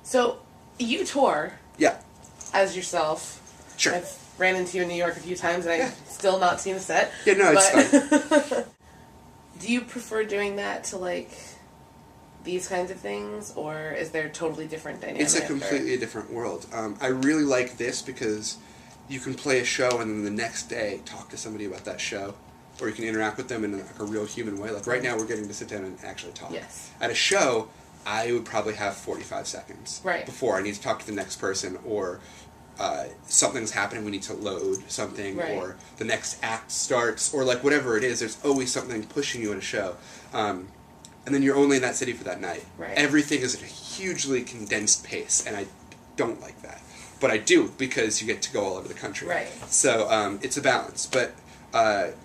So, you tour. Yeah. As yourself. Sure. I've ran into you in New York a few times, and I've still not seen a set. Yeah, no, it's fine. Do you prefer doing that to, like, these kinds of things, or is there a totally different dynamic? It's a completely different world. I really like this because you can play a show and then the next day talk to somebody about that show, or you can interact with them in like a real human way. Like right now we're getting to sit down and actually talk. Yes. At a show, I would probably have 45 seconds before I need to talk to the next person, or something's happening, we need to load something, or the next act starts, or like whatever it is, there's always something pushing you at a show. And then you're only in that city for that night. Right. Everything is at a hugely condensed pace, and I don't like that. But I do, because you get to go all over the country. Right. So it's a balance. But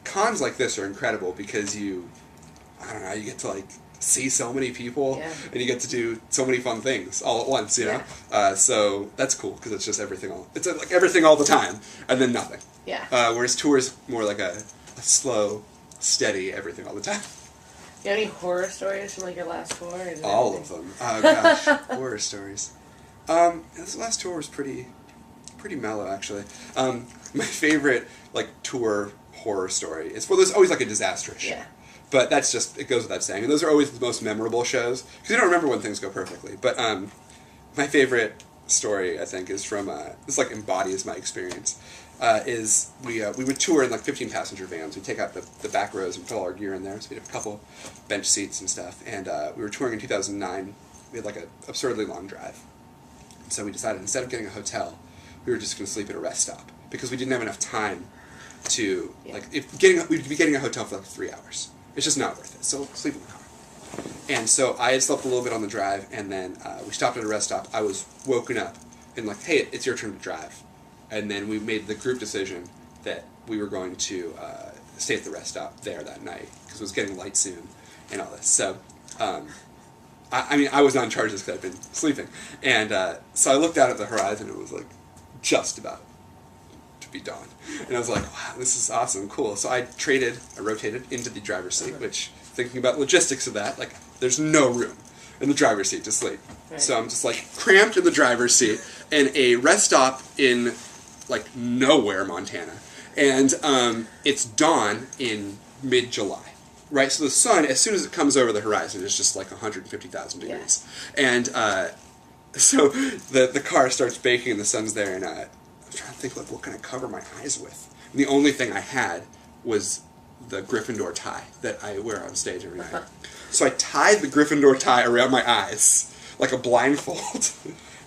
cons like this are incredible because you get to like see so many people, and you get to do so many fun things all at once, you know? So that's cool, because it's just everything it's like everything all the time, and then nothing. Yeah. Whereas tour is more like a slow, steady everything all the time. Do you have any horror stories from like your last tour? All of them. Oh gosh, horror stories. This last tour was pretty mellow, actually. My favorite like tour horror story is, well, there's always like a disastrous show. Yeah. But that's just, it goes without saying. And those are always the most memorable shows, because you don't remember when things go perfectly. But my favorite story, I think, is from, this like embodies my experience, is we would tour in like 15-passenger vans. We'd take out the back rows and put all our gear in there, so we'd have a couple bench seats and stuff. And we were touring in 2009. We had like an absurdly long drive. And so we decided, instead of getting a hotel, we were just going to sleep at a rest stop, because we didn't have enough time to, like, we'd be getting a hotel for like 3 hours. It's just not worth it, so sleep in the car. And so I had slept a little bit on the drive, and then we stopped at a rest stop. I was woken up and like, hey, it's your turn to drive. And then we made the group decision that we were going to stay at the rest stop there that night, because it was getting light soon and all this. So, I mean, I was not in charge of this because I'd been sleeping. And so I looked out at the horizon, and it was like just about to be dawn. And I was like, wow, this is awesome, cool. So I rotated into the driver's seat, which, thinking about logistics of that, like, there's no room in the driver's seat to sleep. Right. So I'm just like cramped in the driver's seat in a rest stop in like nowhere, Montana. And it's dawn in mid-July. Right, so the sun, as soon as it comes over the horizon, is just like 150,000 degrees. Yeah. And so the car starts baking and the sun's there, and I was trying to think, like, what can I cover my eyes with? And the only thing I had was the Gryffindor tie that I wear on stage every night. So I tied the Gryffindor tie around my eyes, like a blindfold,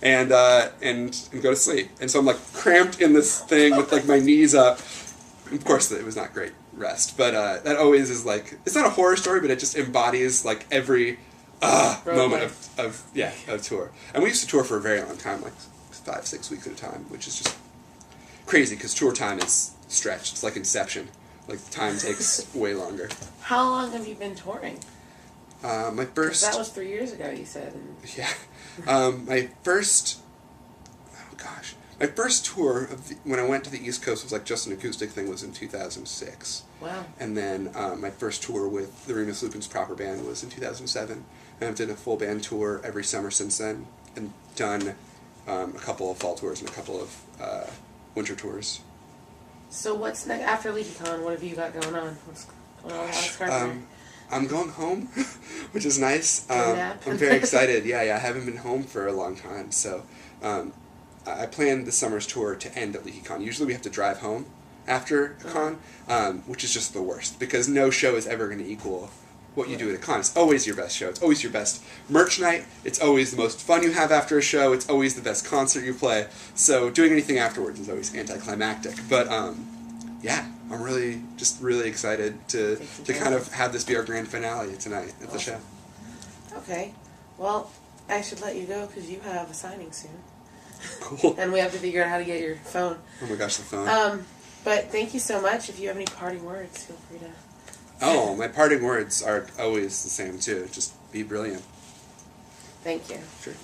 and go to sleep. And so I'm like cramped in this thing with like my knees up. Of course, it was not great rest, but that always is like, it's not a horror story, but it just embodies like every moment of tour. And we used to tour for a very long time, like 5-6 weeks at a time, which is just crazy because tour time is stretched. It's like Inception. Like, time takes way longer. How long have you been touring? My first... That was 3 years ago, you said. Yeah. My first... Oh, gosh. My first tour, when I went to the East Coast, was like just an acoustic thing, was in 2006. Wow. And then my first tour with the Remus Lupin's proper band was in 2007. And I've done a full band tour every summer since then, and done a couple of fall tours and a couple of winter tours. So what's next after LeakyCon? What have you got going on? What's going on with Carpenter? I'm going home, which is nice. I'm very excited. Yeah, I haven't been home for a long time, so I planned the summer's tour to end at LeakyCon. Usually we have to drive home after a con, which is just the worst, because no show is ever going to equal what you do at a con. It's always your best show. It's always your best merch night. It's always the most fun you have after a show. It's always the best concert you play. So doing anything afterwards is always anticlimactic. But yeah, I'm really excited to kind of have this be our grand finale tonight at the show. Okay. Well, I should let you go because you have a signing soon. Cool. And we have to figure out how to get your phone. Oh my gosh, the phone. But thank you so much. If you have any parting words, feel free to... Oh, my parting words are always the same, too. Just be brilliant. Thank you. Sure.